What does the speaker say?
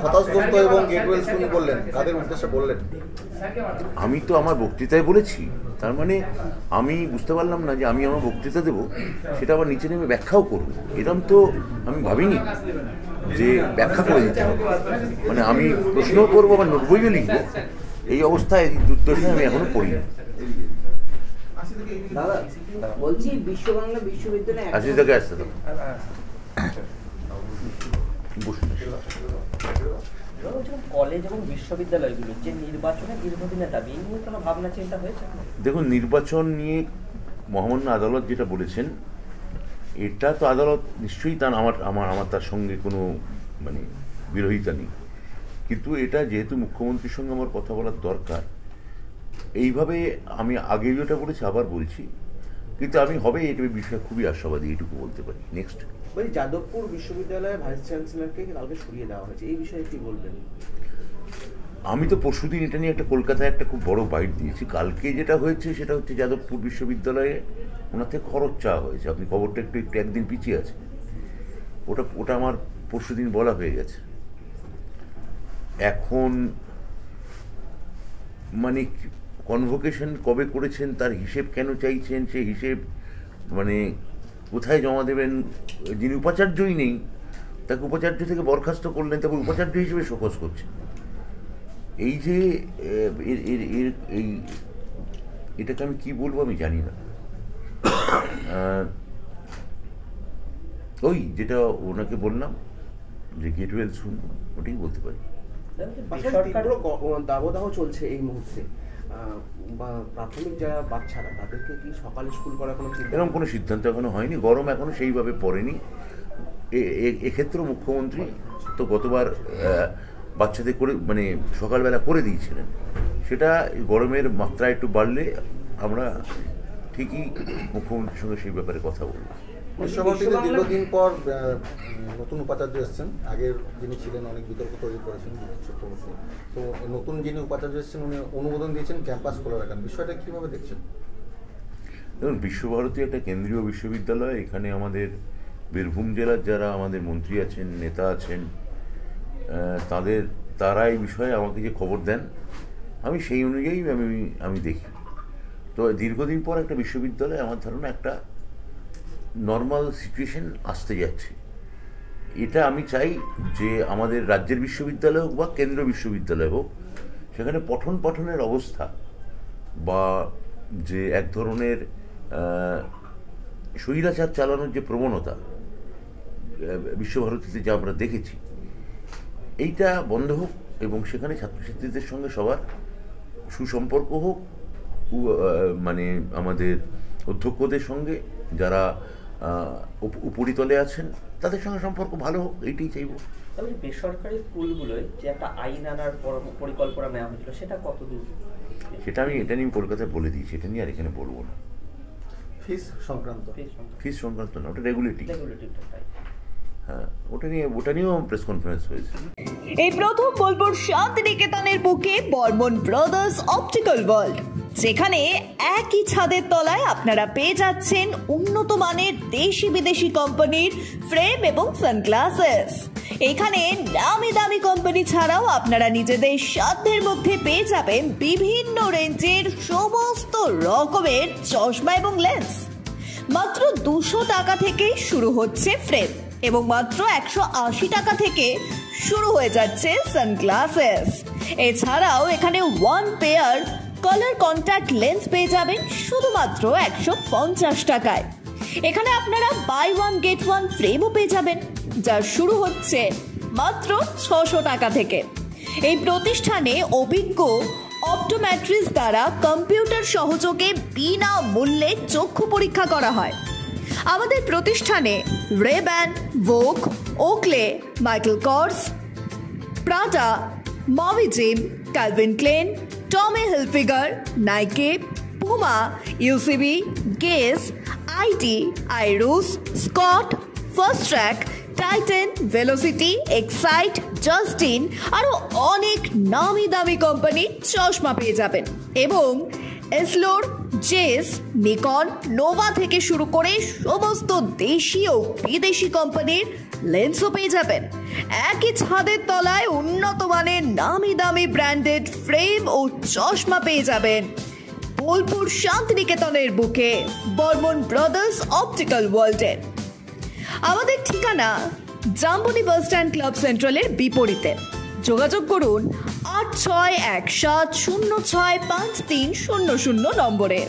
হতাশগ্রস্ত এবং Getwell school বললেন, কাদের উদ্দেশ্যে বললেন? আমি তো আমার বক্তৃতায় বলেছি, তার মানে আমি বুঝতে পারলাম না যে আমি আমার বক্তৃতা দেবো সেটা আবার নিচে নেমে ব্যাখ্যাও করবো, এরকম তো আমি ভাবিনি যে ব্যাখ্যা করে দিতে হবে। মানে আমি প্রশ্নও করবো বা নোট বইও লিখবো, এই অবস্থায় এই দুর্দশায় আমি এখনো পড়ি না। দাদা বলছি, বিশ্ব বাংলা বিশ্ববিদ্যালয়ে আসি থেকে আসতে তো কলেজ এবং বিশ্ববিদ্যালয়গুলো যে নির্বাচনের দীর্ঘদিনের দাবি, এই নিয়ে কোনো ভাবনা চিন্তা হয়েছে? দেখুন, নির্বাচন নিয়ে মহামান্য আদালত যেটা বলেছেন, এটা তো আদালত নিশ্চয়ই তার আমার তার সঙ্গে কোনো মানে বিরোধিতা নেই, কিন্তু এটা যেহেতু মুখ্যমন্ত্রীর সঙ্গে আমার কথা বলার দরকার, এইভাবে আমি আগে যেটা বলেছি আবার বলছি, কিন্তু আমি হবে এটা বিষয়ে খুবই আশাবাদী, এইটুকু বলতে পারি। নেক্সট, যাদবপুর বিশ্ববিদ্যালয়ের ভাইস চ্যান্সেলরকে কালকে সরিয়ে দেওয়া হয়েছে, এই বিষয়ে কি বলবেন? আমি তো পরশুদিন এটা নিয়ে একটা কলকাতায় একটা খুব বড় বাইট দিয়েছি। কালকে যেটা হয়েছে সেটা হচ্ছে যাদবপুর বিশ্ববিদ্যালয়ে ওনার থেকে খরচ চাওয়া হয়েছে। আপনি খবরটা একটু একদিন পিছিয়ে আছে, ওটা আমার পরশুদিন বলা হয়ে গেছে। এখন মানে কনভোকেশন কবে করেছেন, তার হিসেব কেন চাইছেন, সেই হিসেব মানে কোথায় জমা দেবেন? যিনি উপাচার্যই নেই তাকে উপাচার্য থেকে বরখাস্ত করলেন, তারপর উপাচার্য হিসেবে শোকজ করছেন। এই যে এটাকে আমি কি বলবো আমি জানি না। ওই যেটা ওনাকে বললাম যে গেটওয়েল শুনবো, ওটাই বলতে পারি। দাবদাহ চলছে এই মুহূর্তে, প্রাথমিক যারা বাচ্চারা তাদেরকে কি সকালে স্কুল করার কোনো এরকম কোনো সিদ্ধান্ত এখনো হয়নি, গরম এখনো সেইভাবে পড়েনি। এক্ষেত্রেও মুখ্যমন্ত্রী তো গতবার বাচ্চাদের করে মানে সকালবেলা করে দিয়েছিলেন, সেটা গরমের মাত্রা একটু বাড়লে আমরা ঠিকই মুখ্যমন্ত্রীর সঙ্গে সেই ব্যাপারে কথা বলবো। বিশ্বভারতীতে দীর্ঘদিন পর নতুন উপাচার্য এসেছেন, আগের যিনি ছিলেন অনেক বিতর্ক তৈরি করেছেন চক্রবর্তী, তো নতুন যিনি উপাচার্য এসেছেন উনি অনুমোদন দিয়েছেন ক্যাম্পাস খোলা রাখার বিষয়টা কীভাবে দেখছেন? দেখুন, বিশ্বভারতী একটা কেন্দ্রীয় বিশ্ববিদ্যালয়, এখানে আমাদের বীরভূম জেলার যারা আমাদের মন্ত্রী আছেন, নেতা আছেন, তারা এই বিষয়ে আমাকে যে খবর দেন আমি সেই অনুযায়ী আমি দেখি। তো দীর্ঘদিন পর একটা বিশ্ববিদ্যালয়, আমার ধারণা একটা নর্মাল সিচুয়েশন আসতে যাচ্ছে। এটা আমি চাই যে আমাদের রাজ্যের বিশ্ববিদ্যালয় হোক বা কেন্দ্র বিশ্ববিদ্যালয় হোক, সেখানে পঠন পাঠনের অবস্থা বা যে এক ধরনের স্বৈরাচার চালানোর যে প্রবণতা বিশ্বভারতীতে যা আমরা দেখেছি, এইটা বন্ধ হোক এবং সেখানে ছাত্রছাত্রীদের সঙ্গে সবার সুসম্পর্ক হোক, মানে আমাদের অধ্যক্ষদের সঙ্গে যারা উপরিতলে আছেন তাদের সঙ্গে সম্পর্ক ভালো হোক, এইটাই চাইব। তবে বেসরকারি স্কুলগুলোয় যে একটা আইন আনার পরিকল্পনা নেওয়া হয়েছিল, সেটা কতদূর? সেটা আমি এটা নিয়ে কলকাতায় বলে দিয়েছি, এটা নিয়ে আর এখানে বলবো না। ফিস সংক্রান্ত না, ওটা রেগুলেটিভ। হ্যাঁ, ওটা নিয়েও প্রেস কনফারেন্স হয়েছে। এই প্রথম বোলপুর শান্তিনিকেতনের বুকে বর্মন ব্রাদার্স অপটিক্যাল ওয়ার্ল্ড, যেখানে একই ছাদের তলায় আপনারা পেয়ে যাচ্ছেন উন্নত মানের দেশি বিদেশি কোম্পানির ফ্রেম এবং সানগ্লাসেস। এখানে নামি দামি কোম্পানি ছাড়াও আপনারা নিজেদের সাধ্যের মধ্যে পেয়ে যাবেন বিভিন্ন রেঞ্জের সমস্ত রকমের চশমা এবং লেন্স। মাত্র 200 টাকা থেকেই শুরু হচ্ছে ফ্রেম এবং মাত্র 180 টাকা থেকে শুরু হয়ে যাচ্ছে সানগ্লাসেস। এছাড়াও এখানে 1 পেয়ার কালার কন্ট্যাক্ট লেন্স পেয়ে যাবেন শুধুমাত্র 150 টাকায়। এখানে আপনারা বাই 1 গেট 1 ফ্রেমও পেয়ে যাবেন, যা শুরু হচ্ছে মাত্র 600 টাকা থেকে। এই প্রতিষ্ঠানে অভিজ্ঞ অপটোমেট্রিস্ট দ্বারা কম্পিউটার সহযোগে বিনা মূল্যে চক্ষু পরীক্ষা করা হয়। আমাদের প্রতিষ্ঠানে Ray Ban, Vogue, Oakley, Michael Kors, Prada, মমি জিম, Calvin Klein, Tommy Hilfiger, Nike, Puma, UCB, Guess, IT, আইরুস, Scott, Fastrack, Titan, Velocity, Excite, Justin আরও অনেক নামি দামি কোম্পানির চশমা পেয়ে যাবেন এবং এসলোর, জেস, নিকন, নোভা থেকে শুরু করে সমস্ত দেশি ও বিদেশি কোম্পানির লেন্সও পেয়ে যাবেন। একই ছাদের তলায় উন্নত মানের নামি দামি ব্র্যান্ডেড ফ্রেম ও চশমা পেয়ে যাবেন বোলপুর শান্তিনিকেতনের বুকে বর্মন ব্রাদার্স অপটিক্যাল ওয়ার্ল্ডে। আমাদের ঠিকানা জাম্বনি বাস স্ট্যান্ড ক্লাব সেন্ট্রালের বিপরীতে। যোগাযোগ করুন 8617065300 নম্বরে।